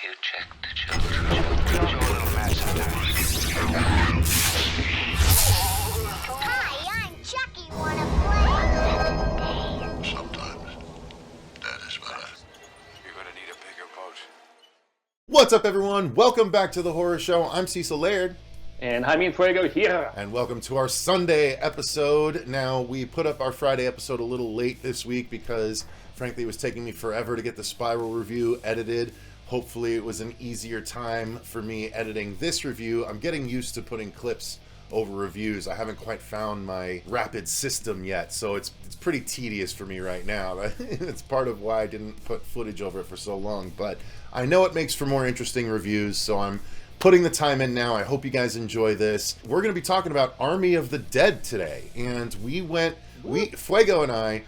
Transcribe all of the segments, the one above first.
you check the children? Show a little match sometimes. Hi, I'm Chucky. Wanna play? Sometimes that is better. You're gonna need a bigger boat. What's up, everyone? Welcome back to the Horror Show. I'm Cecil Laird. And Jaime Fuego here. And welcome to our Sunday episode. Now, we put up our Friday episode a little late this week because, frankly, it was taking me forever to get the Spiral review edited. Hopefully, it was an easier time for me editing this review. I'm getting used to putting clips over reviews. I haven't quite found my rapid system yet, so it's pretty tedious for me right now. It's part of why I didn't put footage over it for so long, but I know it makes for more interesting reviews, so I'm putting the time in now. I hope you guys enjoy this. We're going to be talking about Army of the Dead today, and Fuego and I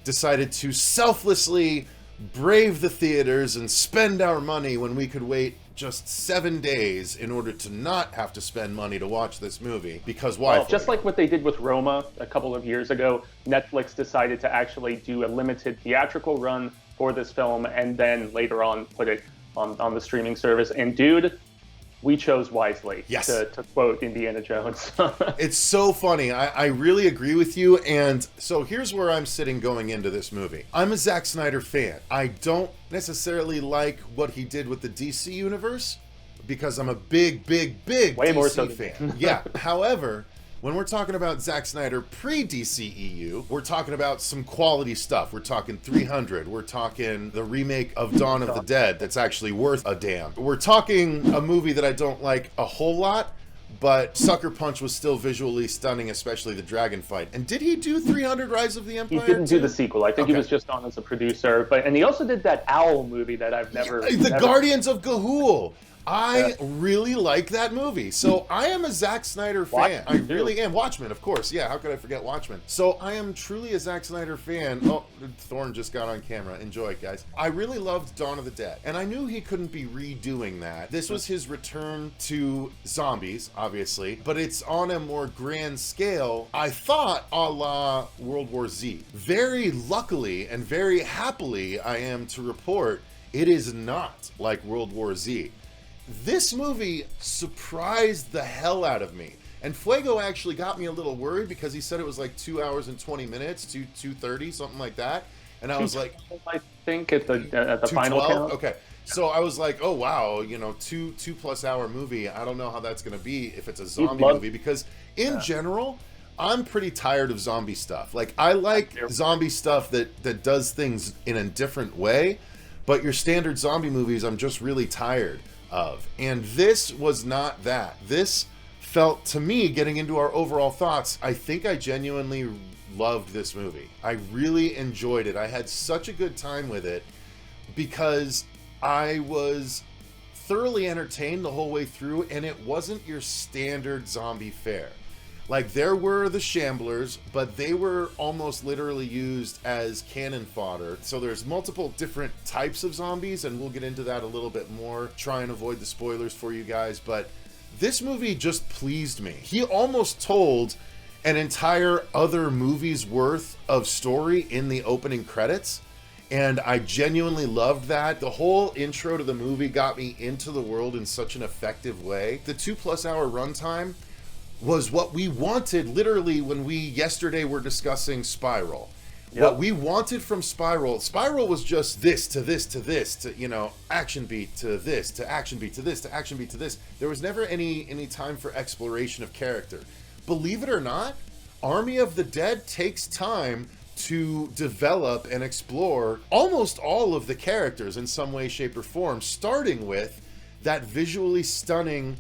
decided to selflessly brave the theaters and spend our money when we could wait just 7 days in order to not have to spend money to watch this movie. Because why? Well, just like what they did with Roma a couple of years ago, Netflix decided to actually do a limited theatrical run for this film and then later on put it on the streaming service. And dude, we chose wisely, yes, to quote Indiana Jones. It's so funny. I really agree with you. And so here's where I'm sitting going into this movie. I'm a Zack Snyder fan. I don't necessarily like what he did with the DC universe because I'm a big Way DC more so fan. Yeah. However, when we're talking about Zack Snyder pre-DCEU, we're talking about some quality stuff. We're talking 300. We're talking the remake of Dawn of the Dead that's actually worth a damn. We're talking a movie that I don't like a whole lot, but Sucker Punch was still visually stunning, especially the dragon fight. And did he do 300 Rise of the Empire? He didn't do the sequel. I think he was just on as a producer. And he also did that Owl movie that I've never... Guardians of Ga'Hoole. I really like that movie. So I am a Zack Snyder fan. I really am. Watchmen, of course. Yeah, how could I forget Watchmen? So I am truly a Zack Snyder fan. Oh, Thorne just got on camera. Enjoy it, guys. I really loved Dawn of the Dead. And I knew he couldn't be redoing that. This was his return to zombies, obviously. But it's on a more grand scale, I thought, a la World War Z. Very luckily and very happily, I am to report, it is not like World War Z. This movie surprised the hell out of me. And Fuego actually got me a little worried because he said it was like 2 hours and 20 minutes, 2:30, something like that. And I was like, I think at the final count. Okay. So I was like, oh wow, two plus hour movie. I don't know how that's going to be if it's a zombie movie because in general, I'm pretty tired of zombie stuff. Like I like zombie stuff that does things in a different way, but your standard zombie movies, I'm just really tired of. And this was not that. This felt, to me, getting into our overall thoughts, I think I genuinely loved this movie. I really enjoyed it. I had such a good time with it because I was thoroughly entertained the whole way through, and it wasn't your standard zombie fare. Like, there were the Shamblers, but they were almost literally used as cannon fodder. So there's multiple different types of zombies, and we'll get into that a little bit more. Try and avoid the spoilers for you guys, but this movie just pleased me. He almost told an entire other movie's worth of story in the opening credits, and I genuinely loved that. The whole intro to the movie got me into the world in such an effective way. The 2+ hour runtime was what we wanted literally when we yesterday were discussing Spiral. Yep. What we wanted from Spiral was just this to this to this to, action beat to this to action beat to this to action beat to this. There was never any time for exploration of character. Believe it or not, Army of the Dead takes time to develop and explore almost all of the characters in some way, shape, or form, starting with that visually stunning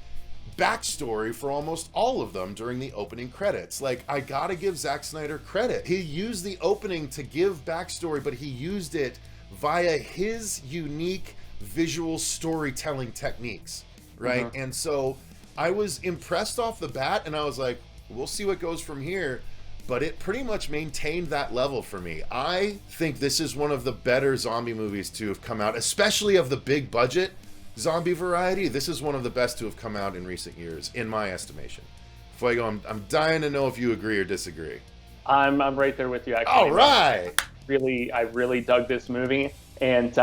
backstory for almost all of them during the opening credits. Like, I gotta give Zack Snyder credit. He used the opening to give backstory, but he used it via his unique visual storytelling techniques, right? And so I was impressed off the bat, and I was like, we'll see what goes from here. But it pretty much maintained that level for me. I think this is one of the better zombie movies to have come out, especially of the big budget zombie variety. This is one of the best to have come out in recent years, in my estimation. Fuego, I'm dying to know if you agree or disagree. I'm right there with you, actually. All right. I really dug this movie. And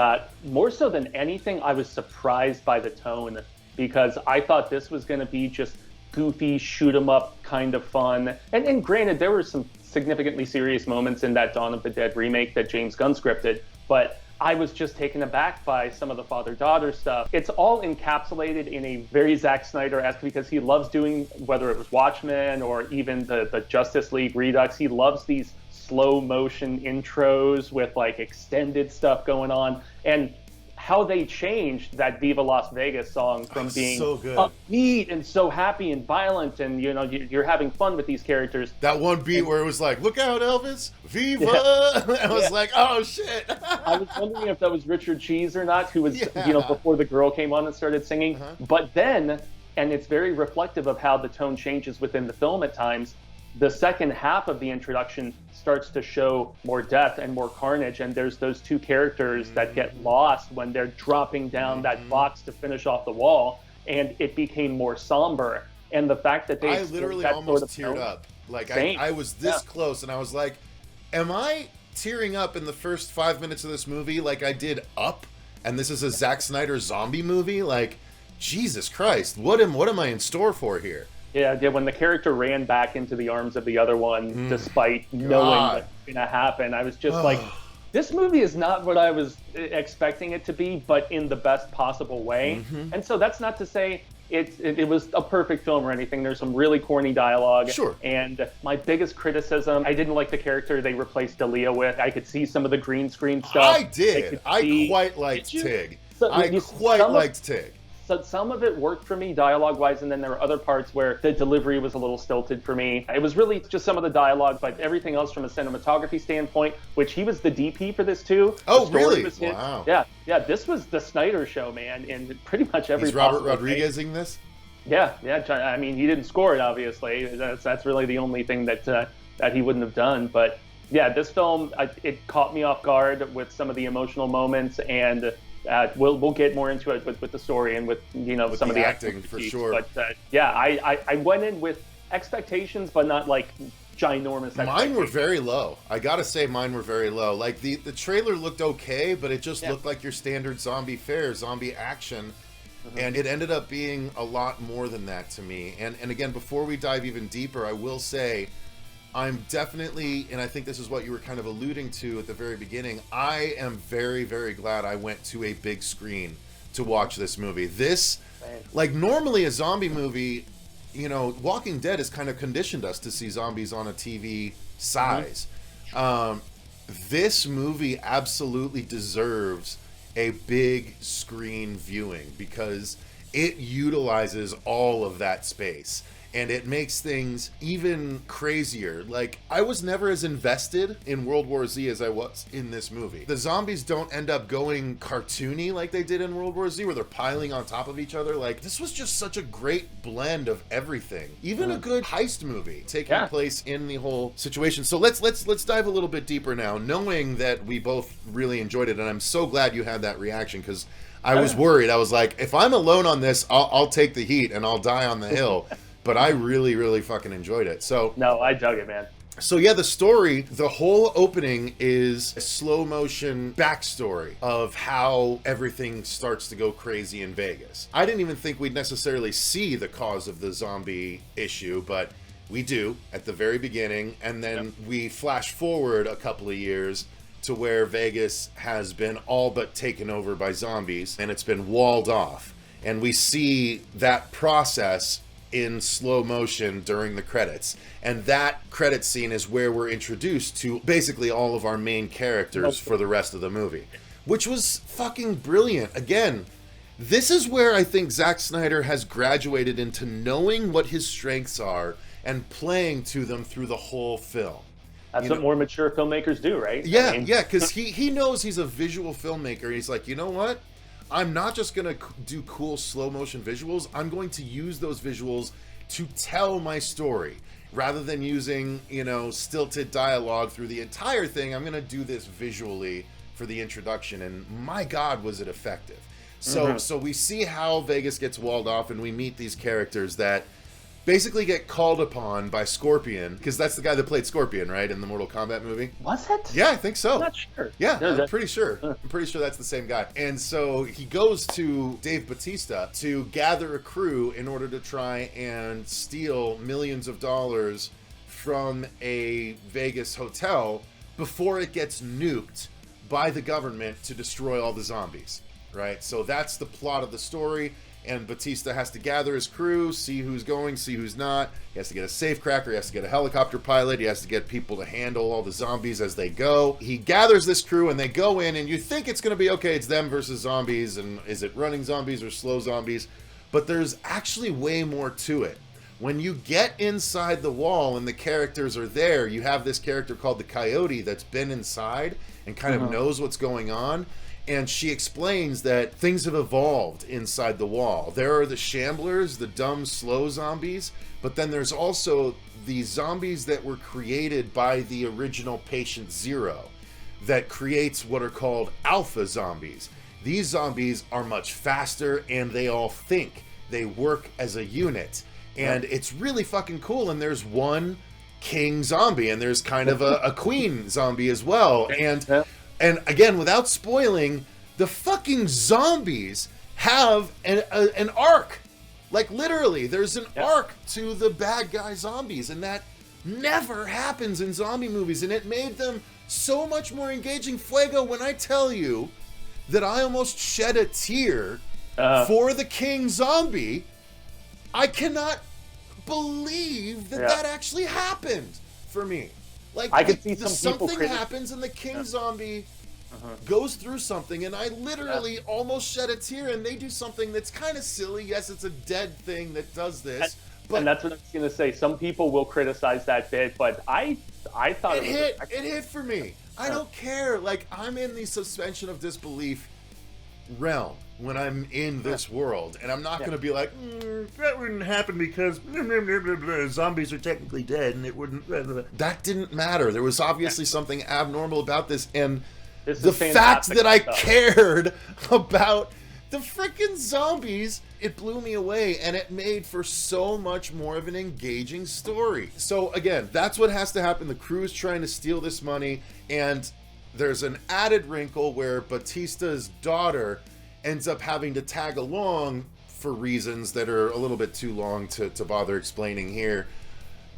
more so than anything, I was surprised by the tone, because I thought this was going to be just goofy, shoot 'em up kind of fun. And granted, there were some significantly serious moments in that Dawn of the Dead remake that James Gunn scripted, but I was just taken aback by some of the father-daughter stuff. It's all encapsulated in a very Zack Snyder-esque, because he loves doing, whether it was Watchmen or even the Justice League Redux, he loves these slow motion intros with like extended stuff going on. And how they changed that Viva Las Vegas song from being so good, upbeat and so happy and violent, and you know you're having fun with these characters. That one beat where it was like, "Look out, Elvis, Viva!" Yeah. I was like, "Oh shit!" I was wondering if that was Richard Cheese or not, who was before the girl came on and started singing. But then, and it's very reflective of how the tone changes within the film at times. The second half of the introduction starts to show more death and more carnage, and there's those two characters that get lost when they're dropping down that box to finish off the wall, and it became more somber. And the fact that I literally almost teared up. Like I was this close, and I was like, am I tearing up in the first 5 minutes of this movie like I did Up? And this is a Zack Snyder zombie movie? Like, Jesus Christ, what am I in store for here? Yeah, when the character ran back into the arms of the other one, despite knowing what's going to happen, I was just like, this movie is not what I was expecting it to be, but in the best possible way. And so that's not to say it was a perfect film or anything. There's some really corny dialogue. Sure. And my biggest criticism, I didn't like the character they replaced Dalia with. I could see some of the green screen stuff. I did. I quite liked Tig. So, I quite liked Tig. So some of it worked for me dialogue-wise, and then there were other parts where the delivery was a little stilted for me. It was really just some of the dialogue, but everything else from a cinematography standpoint, which he was the DP for this too. Oh, really? Wow. Yeah. This was the Snyder show, man, in pretty much every. Is Robert Rodriguezing this? Yeah. I mean, he didn't score it, obviously. That's really the only thing that he wouldn't have done. But yeah, this film, it caught me off guard with some of the emotional moments, and we'll get more into it with the story and with some of the acting for sure. But I went in with expectations, but not like ginormous expectations. Mine were very low. I gotta say, mine were very low. Like the trailer looked okay, but it just looked like your standard zombie fare, zombie action. And it ended up being a lot more than that to me. And again, before we dive even deeper, I will say, I'm definitely, and I think this is what you were kind of alluding to at the very beginning, I am very, very glad I went to a big screen to watch this movie. This, like normally a zombie movie, Walking Dead has kind of conditioned us to see zombies on a TV size. This movie absolutely deserves a big screen viewing because it utilizes all of that space. And it makes things even crazier. Like, I was never as invested in World War Z as I was in this movie. The zombies don't end up going cartoony like they did in World War Z, where they're piling on top of each other. Like, this was just such a great blend of everything. Even a good heist movie taking place in the whole situation. So let's dive a little bit deeper now, knowing that we both really enjoyed it. And I'm so glad you had that reaction, because I was worried. I was like, if I'm alone on this, I'll take the heat and I'll die on the hill. But I really, really fucking enjoyed it. So no, I dug it, man. So yeah, the story, the whole opening is a slow motion backstory of how everything starts to go crazy in Vegas. I didn't even think we'd necessarily see the cause of the zombie issue, but we do at the very beginning. And then we flash forward a couple of years to where Vegas has been all but taken over by zombies and it's been walled off. And we see that process in slow motion during the credits. And that credit scene is where we're introduced to basically all of our main characters for the rest of the movie, which was fucking brilliant. Again, this is where I think Zack Snyder has graduated into knowing what his strengths are and playing to them through the whole film. That's what more mature filmmakers do, right? Yeah, because he knows he's a visual filmmaker. He's like, you know what? I'm not just going to do cool slow motion visuals. I'm going to use those visuals to tell my story. Rather than using, stilted dialogue through the entire thing, I'm going to do this visually for the introduction. And my God, was it effective. So we see how Vegas gets walled off and we meet these characters that basically get called upon by Scorpion, because that's the guy that played Scorpion, right, in the Mortal Kombat movie. Was it? Yeah, I think so. I'm not sure. Yeah, No, I'm pretty sure. I'm pretty sure that's the same guy. And so he goes to Dave Bautista to gather a crew in order to try and steal millions of dollars from a Vegas hotel before it gets nuked by the government to destroy all the zombies, right? So that's the plot of the story. And Bautista has to gather his crew, see who's going, see who's not. He has to get a safecracker, he has to get a helicopter pilot, he has to get people to handle all the zombies as they go. He gathers this crew and they go in, and you think it's going to be, okay, it's them versus zombies, and is it running zombies or slow zombies? But there's actually way more to it. When you get inside the wall and the characters are there, you have this character called the Coyote that's been inside and kind of knows what's going on. And she explains that things have evolved inside the wall. There are the shamblers, the dumb, slow zombies, but then there's also the zombies that were created by the original Patient Zero that creates what are called alpha zombies. These zombies are much faster and they all think. They work as a unit. And it's really fucking cool. And there's one king zombie and there's kind of a queen zombie as well. And again, without spoiling, the fucking zombies have an arc. Like, literally, there's an arc to the bad guy zombies. And that never happens in zombie movies. And it made them so much more engaging. Fuego, when I tell you that I almost shed a tear for the king zombie, I cannot believe that that actually happened for me. Like, I could see some something happens and the king zombie goes through something, and I literally almost shed a tear, and they do something that's kind of silly. Yes, it's a dead thing that does this. But and that's what I was going to say. Some people will criticize that bit, but I thought it hit for me. I don't care. Like, I'm in the suspension of disbelief realm when I'm in this world, and I'm not going to be like, that wouldn't happen because zombies are technically dead, and it wouldn't. That didn't matter. There was obviously something abnormal about this, and the fact that I cared about the freaking zombies, it blew me away, and it made for so much more of an engaging story. So again, that's what has to happen. The crew's trying to steal this money, and there's an added wrinkle where Bautista's daughter ends up having to tag along for reasons that are a little bit too long to bother explaining here.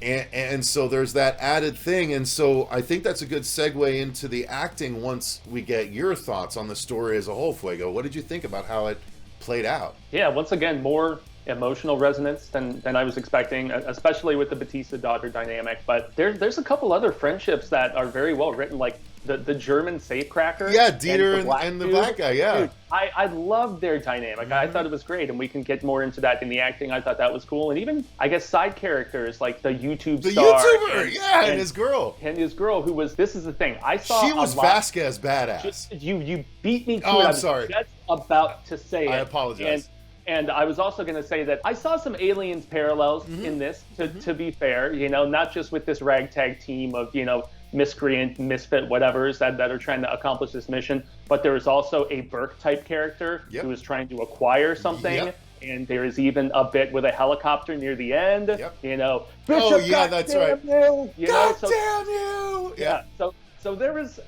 And so there's that added thing. And so I think that's a good segue into the acting once we get your thoughts on the story as a whole, Fuego. What did you think about how it played out? Yeah, once again, more emotional resonance than I was expecting, especially with the Bautista daughter dynamic. But there's a couple other friendships that are very well written, like the German safecracker. Yeah, Dieter and the black guy, yeah. Dude, I loved their dynamic. I thought it was great, and we can get more into that in the acting. I thought that was cool. And even, I guess, side characters like the YouTuber, and his girl. And his girl, who was, this is the thing, I saw she was Vasquez badass. You beat me to it. I'm sorry. I was just about to say it. I apologize. And I was also going to say that I saw some Aliens parallels in this, to be fair, not just with this ragtag team of, miscreant, misfit, whatevers that are trying to accomplish this mission, but there is also a Burke-type character who is trying to acquire something, and there is even a bit with a helicopter near the end, Bishop, that's right. Damn you! Yeah, so there was...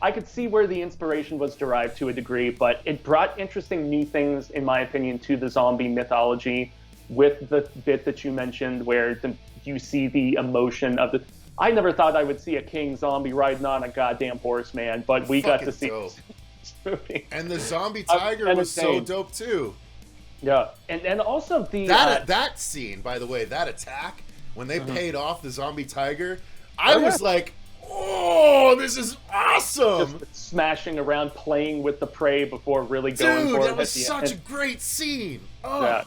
I could see where the inspiration was derived to a degree, but it brought interesting new things, in my opinion, to the zombie mythology with the bit that you mentioned where you see the emotion of the... I never thought I would see a king zombie riding on a goddamn horse, man, but we got to see this movie. And the zombie tiger was so dope, too. Yeah, and also the... That scene, by the way, that attack, when they paid off the zombie tiger, I was like... Oh, this is awesome! Just smashing around, playing with the prey before really going for it. Dude, that was such a great scene. Oh. Yeah,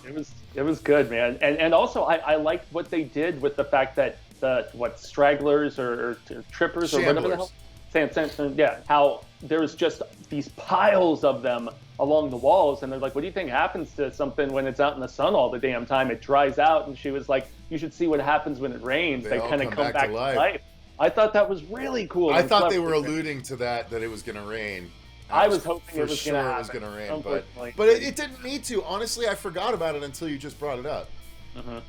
it was good, man. And also, I liked what they did with the fact that stragglers or trippers or whatever the hell, how there's just these piles of them along the walls, and they're like, what do you think happens to something when it's out in the sun all the damn time? It dries out, and she was like, you should see what happens when it rains. They kind of come back to life. I thought that was really cool. I thought they were alluding to that it was going to rain. I was hoping it was going to rain, but it didn't need to. Honestly, I forgot about it until you just brought it up.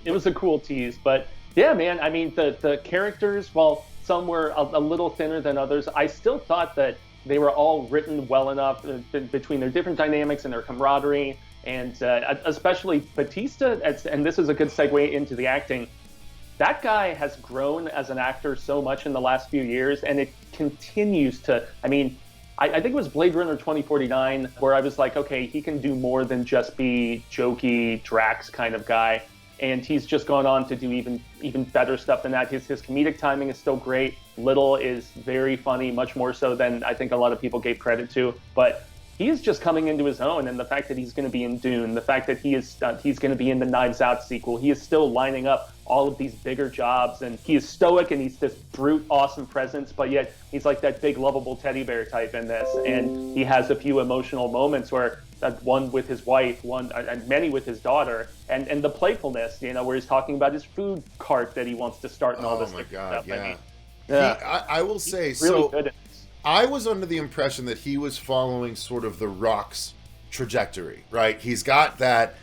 It was a cool tease, but yeah, man. I mean, the characters, while some were a little thinner than others, I still thought that they were all written well enough between their different dynamics and their camaraderie, and especially Batista. And this is a good segue into the acting. That guy has grown as an actor so much in the last few years, and it continues to. I mean, I think it was Blade Runner 2049 where I was like, okay, he can do more than just be jokey Drax kind of guy. And he's just gone on to do even better stuff than that. His comedic timing is still great. Little is very funny, much more so than I think a lot of people gave credit to. But he is just coming into his own, and the fact that he's going to be in Dune, the fact that he's going to be in the Knives Out sequel, he is still lining up all of these bigger jobs, and he is stoic and he's this brute, awesome presence, but yet he's like that big, lovable teddy bear type in this, and he has a few emotional moments where one with his wife, and many with his daughter, and the playfulness, where he's talking about his food cart that he wants to start and all this my God, stuff. yeah. I mean, yeah. I will say, he's really good at this. I was under the impression that he was following sort of the Rock's trajectory, right? He's got that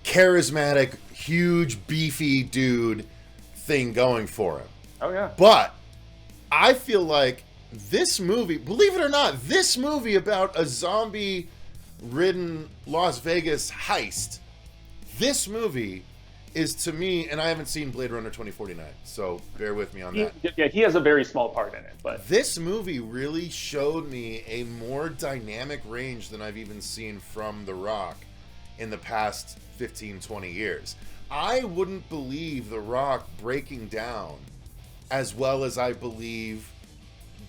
charismatic, huge, beefy dude thing going for him. Oh, yeah. But I feel like this movie, believe it or not, this movie about a zombie-ridden Las Vegas heist, this movie is, to me, and I haven't seen Blade Runner 2049, so bear with me on that. Yeah, he has a very small part in it, but this movie really showed me a more dynamic range than I've even seen from The Rock in the past 15, 20 years. I wouldn't believe The Rock breaking down as well as I believe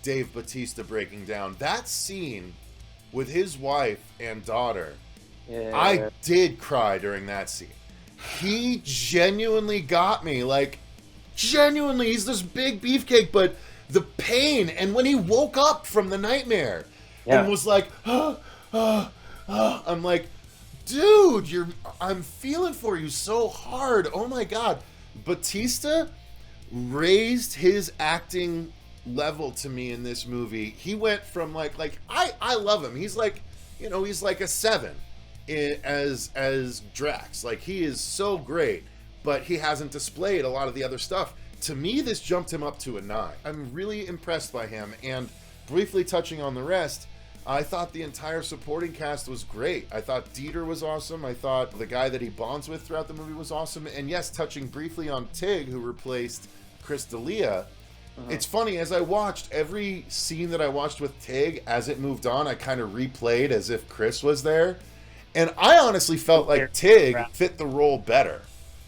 Dave Bautista breaking down. That scene with his wife and daughter, yeah. I did cry during that scene. He genuinely got me. Like, genuinely, he's this big beefcake, but the pain, and when he woke up from the nightmare and was like, I'm like, dude, I'm feeling for you so hard. Oh my God. Batista raised his acting level to me in this movie. He went from I love him. He's like, he's like a 7 as Drax. Like, he is so great, but he hasn't displayed a lot of the other stuff. To me, this jumped him up to a 9. I'm really impressed by him, and briefly touching on the rest, I thought the entire supporting cast was great. I thought Dieter was awesome. I thought the guy that he bonds with throughout the movie was awesome. And yes, touching briefly on Tig, who replaced Chris D'Elia, it's funny, as I watched every scene that I watched with Tig, as it moved on, I kind of replayed as if Chris was there. And I honestly felt like Tig fit the role better.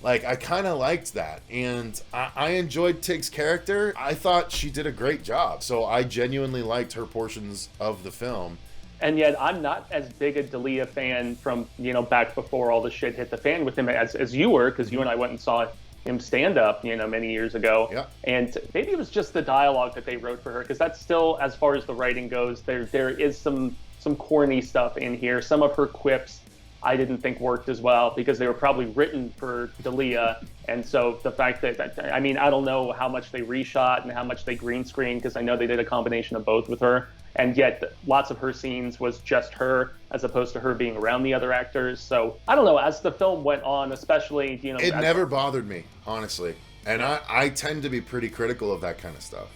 Like, I kind of liked that. And I enjoyed Tig's character. I thought she did a great job. So I genuinely liked her portions of the film. And yet I'm not as big a D'Elia fan from, back before all the shit hit the fan with him as you were, because you and I went and saw him stand up, many years ago. Yeah. And maybe it was just the dialogue that they wrote for her, because that's still, as far as the writing goes, there is some corny stuff in here. Some of her quips I didn't think worked as well, because they were probably written for D'Elia. And so the fact that, I don't know how much they reshot and how much they green screened, because I know they did a combination of both with her. And yet lots of her scenes was just her, as opposed to her being around the other actors. So I don't know, as the film went on, especially, it never bothered me, honestly. And I tend to be pretty critical of that kind of stuff.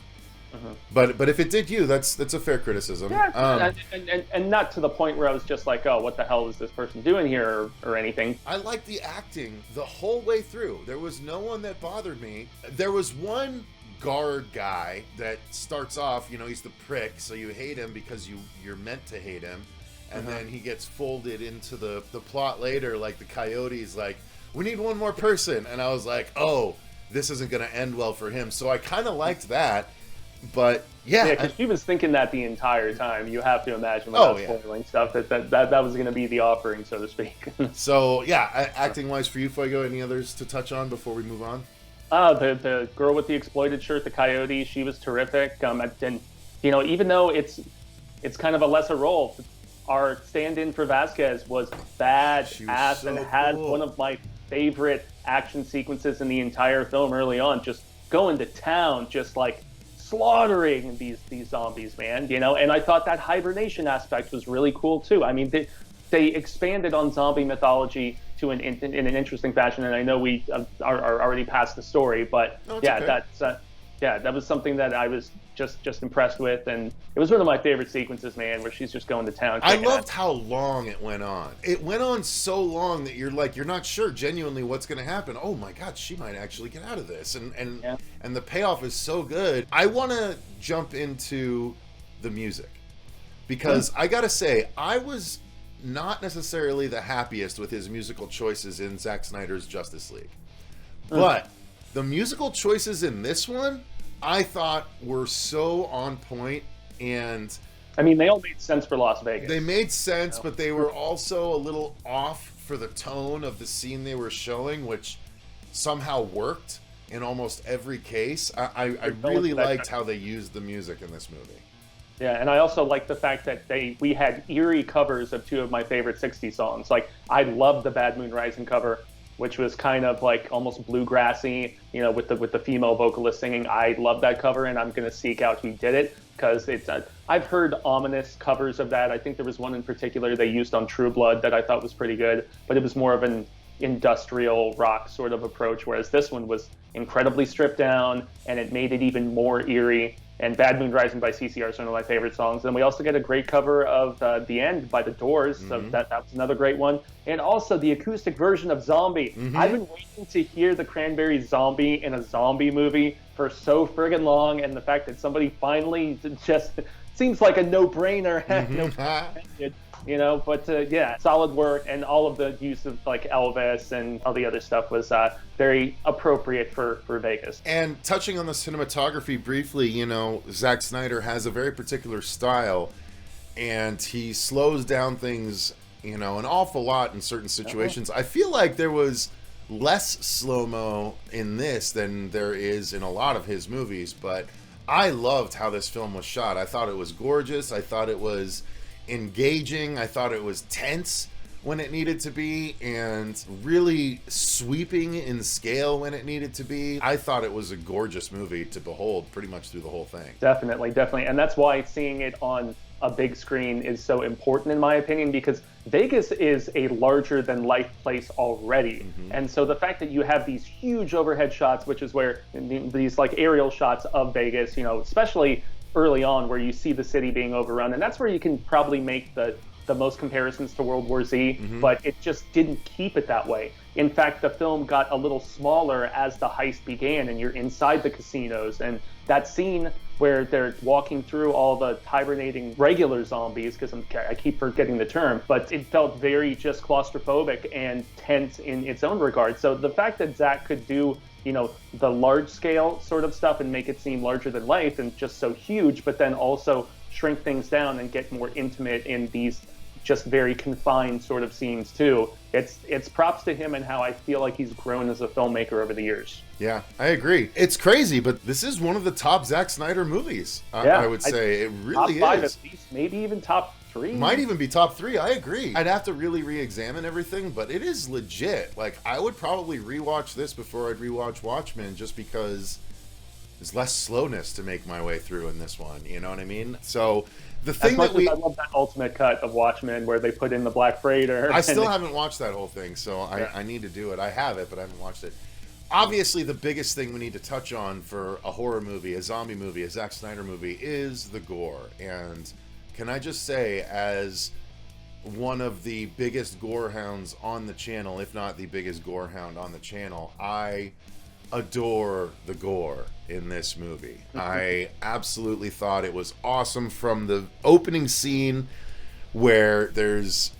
But if it did you, that's a fair criticism. Yeah, and not to the point where I was just like, oh, what the hell is this person doing here, or anything. I liked the acting the whole way through. There was no one that bothered me. There was one guard guy that starts off, he's the prick, so you hate him because you're meant to hate him. And then he gets folded into the plot later, like the coyotes, like, we need one more person. And I was like, oh, this isn't going to end well for him. So I kind of liked that. But yeah, because she was thinking that the entire time. You have to imagine, without spoiling stuff, that was going to be the offering, so to speak. So yeah, acting wise for you, Fuego, any others to touch on before we move on? The girl with the exploited shirt, the coyote, she was terrific. And even though it's kind of a lesser role, our stand-in for Vasquez was badass and had one of my favorite action sequences in the entire film early on. Just going to town, just like slaughtering these zombies, man, and I thought that hibernation aspect was really cool too. they expanded on zombie mythology to in an interesting fashion. And I know we are already past the story, but yeah, okay. that was something that I was just impressed with, and it was one of my favorite sequences, man, where she's just going to town. I loved how long it went on. It went on so long that you're not sure genuinely what's going to happen. Oh my God, she might actually get out of this, and the payoff is so good. I want to jump into the music because I gotta say I was not necessarily the happiest with his musical choices in Zack Snyder's Justice League, but the musical choices in this one I thought were so on point, and I mean, they all made sense for Las Vegas. they made sense, but they were also a little off for the tone of the scene they were showing, which somehow worked in almost every case. I really liked how they used the music in this movie. Yeah, and I also like the fact that we had eerie covers of two of my favorite 60s songs. Like, I loved the Bad Moon Rising cover, which was kind of like almost bluegrassy, with the female vocalist singing. I love that cover, and I'm going to seek out who did it, because I've heard ominous covers of that. I think there was one in particular they used on True Blood that I thought was pretty good, but it was more of an industrial rock sort of approach, whereas this one was incredibly stripped down, and it made it even more eerie. And Bad Moon Rising by CCR is one of my favorite songs. And we also get a great cover of The End by The Doors. So that was another great one. And also the acoustic version of Zombie. I've been waiting to hear the Cranberries Zombie in a zombie movie for so friggin' long. And the fact that somebody finally just seems like a no-brainer. But yeah, solid work, and all of the use of like Elvis and all the other stuff was very appropriate for Vegas. And touching on the cinematography briefly, Zack Snyder has a very particular style, and he slows down things, an awful lot in certain situations. I feel like there was less slow-mo in this than there is in a lot of his movies, but I loved how this film was shot. I thought it was gorgeous. I thought it was engaging. I thought it was tense when it needed to be, and really sweeping in scale when it needed to be. I thought it was a gorgeous movie to behold pretty much through the whole thing. Definitely. And that's why seeing it on a big screen is so important in my opinion, because Vegas is a larger than life place already. And so the fact that you have these huge overhead shots, which is where these like aerial shots of Vegas, especially early on, where you see the city being overrun, and that's where you can probably make the most comparisons to World War Z, but it just didn't keep it that way. In fact, the film got a little smaller as the heist began, and you're inside the casinos, and that scene where they're walking through all the hibernating regular zombies, because I keep forgetting the term, but it felt very just claustrophobic and tense in its own regard. So the fact that Zack could do the large scale sort of stuff and make it seem larger than life and just so huge, but then also shrink things down and get more intimate in these just very confined sort of scenes too. It's props to him and how I feel like he's grown as a filmmaker over the years. Yeah, I agree. It's crazy, but this is one of the top Zack Snyder movies. I would say it really top 5 is. At least, maybe even top 3. Might even be top 3. I agree. I'd have to really re-examine everything, but it is legit. Like, I would probably rewatch this before I'd rewatch Watchmen, just because there's less slowness to make my way through in this one. You know what I mean? So the thing I love that ultimate cut of Watchmen where they put in the Black Freighter. I still haven't watched that whole thing, so I need to do it. I have it, but I haven't watched it. Obviously, the biggest thing we need to touch on for a horror movie, a zombie movie, a Zack Snyder movie is the gore. And can I just say, as one of the biggest gore hounds on the channel, if not the biggest gore hound on the channel, I adore the gore in this movie. I absolutely thought it was awesome, from the opening scene where there's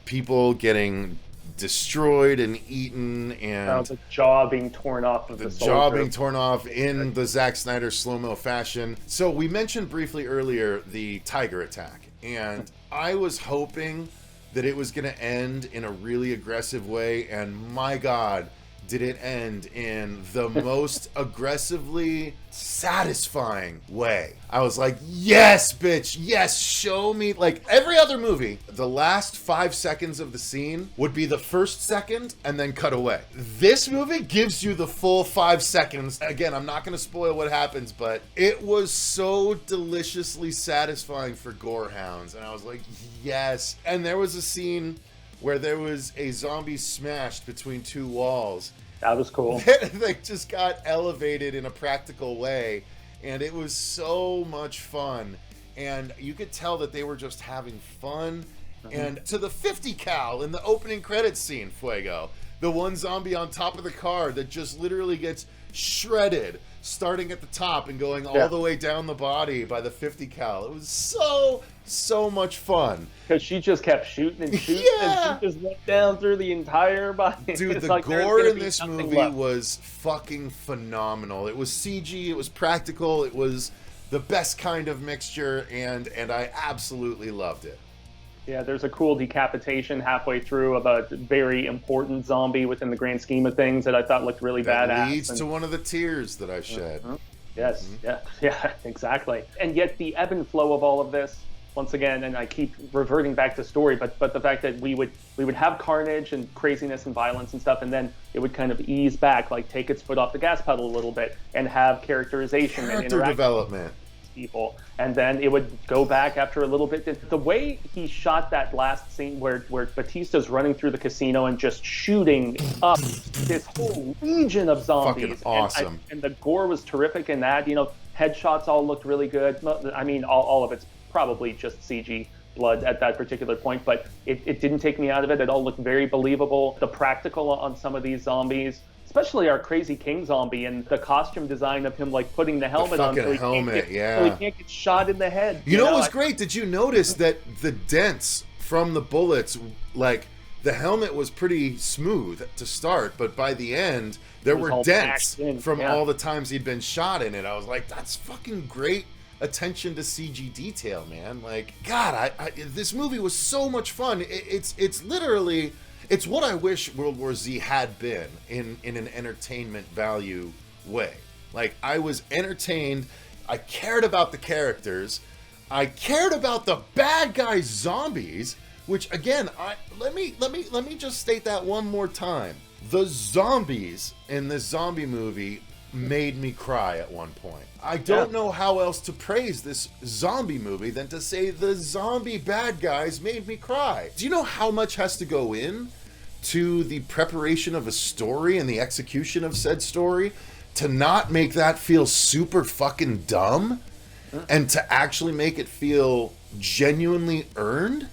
people getting destroyed and eaten, and the jaw being torn off of the soldier. jaw being torn off in the Zack Snyder slow-mo fashion. So we mentioned briefly earlier the tiger attack, and I was hoping that it was going to end in a really aggressive way, and my God, did it end in the most aggressively satisfying way. I was like, yes, bitch, yes, show me. Like every other movie, the last 5 seconds of the scene would be the first second and then cut away. This movie gives you the full 5 seconds. Again, I'm not going to spoil what happens, but it was so deliciously satisfying for gore hounds. And I was like, yes. And there was a scene where there was a zombie smashed between two walls. That was cool. They just got elevated in a practical way, and it was so much fun. And you could tell that they were just having fun. And to the 50 cal in the opening credits scene, Fuego, the one zombie on top of the car that just literally gets shredded, starting at the top and going all the way down the body by the 50 cal. It was so much fun. Because she just kept shooting and shooting, and she just went down through the entire body. Dude, it's the like gore in this movie was fucking phenomenal. It was CG, it was practical, it was the best kind of mixture, and I absolutely loved it. Yeah, there's a cool decapitation halfway through of a very important zombie within the grand scheme of things that I thought looked really badass. That leads to one of the tears that I shed. Yes, yeah, exactly. And yet the ebb and flow of all of this, once again, and I keep reverting back to story, but the fact that we would have carnage and craziness and violence and stuff, and then it would kind of ease back, like take its foot off the gas pedal a little bit, and have characterization and Character development. People, and then it would go back after a little bit. The way he shot that last scene where Batista's running through the casino and just shooting up this whole legion of zombies. Fucking awesome. And the gore was terrific in that. You know, headshots all looked really good. I mean, all of it's probably just CG blood at that particular point, but it didn't take me out of it. It all looked very believable. The practical on some of these zombies, especially our crazy king zombie, and the costume design of him like putting the helmet on so he can't get shot in the head. You know what was great? Did you notice that the dents from the bullets, like the helmet was pretty smooth to start, but by the end there were dents from all the times he'd been shot in it. I was like, that's fucking great attention to CG detail, man. Like, God, this movie was so much fun. It's literally, it's what I wish World War Z had been in an entertainment value way. Like, I was entertained. I cared about the characters. I cared about the bad guy zombies, which again, let me just state that one more time. The zombies in this zombie movie made me cry at one point. I don't know how else to praise this zombie movie than to say the zombie bad guys made me cry. Do you know how much has to go in to the preparation of a story and the execution of said story to not make that feel super fucking dumb and to actually make it feel genuinely earned?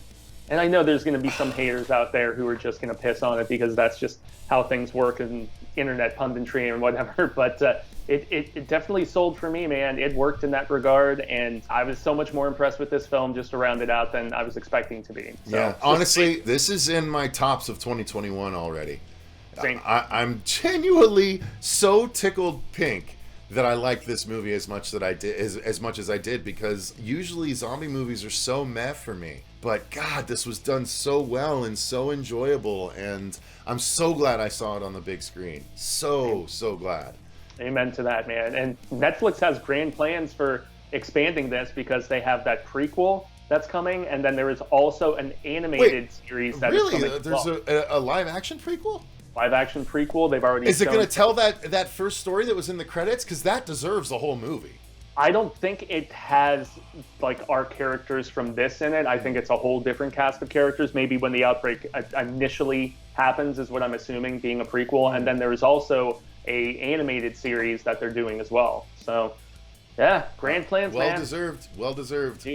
And I know there's going to be some haters out there who are just going to piss on it because that's just how things work in internet punditry and whatever, but it definitely sold for me, man. It worked in that regard, and I was so much more impressed with this film just to round it out than I was expecting to be. So, yeah, honestly, this is in my tops of 2021 already. Same. I'm genuinely so tickled pink that I like this movie as much as I did, because usually zombie movies are so meh for me. But God, this was done so well and so enjoyable, and I'm so glad I saw it on the big screen. So glad. Amen to that, man. And Netflix has grand plans for expanding this because they have that prequel that's coming, and then there is also an animated series that is coming. There's a live action prequel? Live action prequel. They've already. Is it going to tell that first story that was in the credits? Because that deserves the whole movie. I don't think it has like our characters from this in it. I think it's a whole different cast of characters. Maybe when the outbreak initially happens is what I'm assuming, being a prequel. And then there is also a animated series that they're doing as well. So yeah, grand plans, man. Well deserved.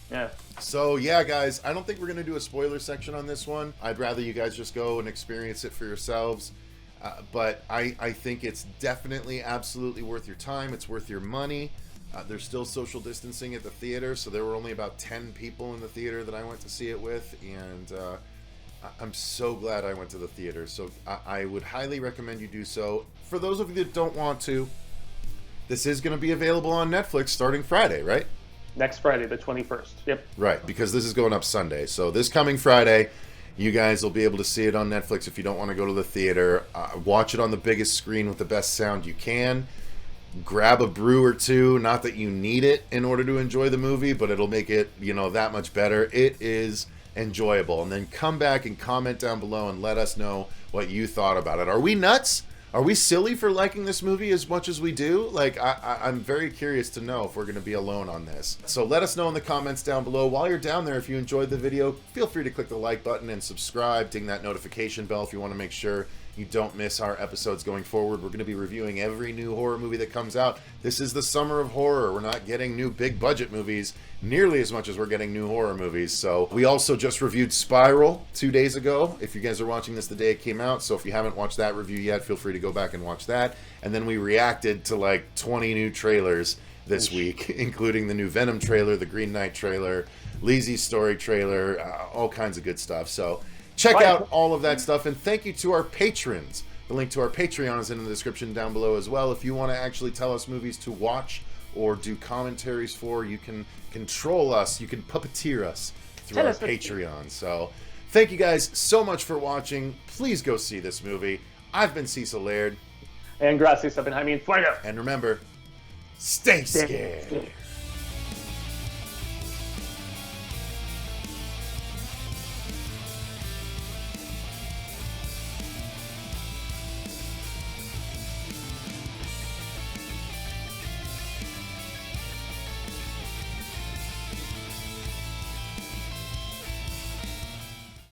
Yeah. So yeah, guys, I don't think we're going to do a spoiler section on this one. I'd rather you guys just go and experience it for yourselves. But I think it's definitely absolutely worth your time. It's worth your money. There's still social distancing at the theater, so there were only about 10 people in the theater that I went to see it with, and I'm so glad I went to the theater. So I would highly recommend you do so. For those of you that don't want to, this is going to be available on Netflix starting Friday, right? Next Friday, the 21st. Yep. Right, because this is going up Sunday. So this coming Friday, You guys will be able to see it on Netflix if you don't want to go to the theater. Watch it on the biggest screen with the best sound you can. Grab a brew or two. Not that you need it in order to enjoy the movie, but it'll make it, that much better. It is enjoyable. And then come back and comment down below and let us know what you thought about it. Are we nuts? Are we silly for liking this movie as much as we do? Like, I'm very curious to know if we're going to be alone on this. So let us know in the comments down below. While you're down there, if you enjoyed the video, feel free to click the like button and subscribe. Ding that notification bell if you want to make sure you don't miss our episodes going forward. We're going to be reviewing every new horror movie that comes out. This is the summer of horror. We're not getting new big budget movies nearly as much as we're getting new horror movies. So we also just reviewed Spiral 2 days ago. If you guys are watching this the day it came out, so if you haven't watched that review yet, feel free to go back and watch that. And then we reacted to like 20 new trailers this week, including the new Venom trailer, the Green Knight trailer, Lizzy's Story trailer, all kinds of good stuff. So check out all of that stuff, and thank you to our patrons. The link to our Patreon is in the description down below as well. If you want to actually tell us movies to watch or do commentaries for, you can control us, you can puppeteer us through our Patreon. So thank you guys so much for watching. Please go see this movie. I've been Cecil Laird. And gracias a Jaime Fuego. And remember, stay scared.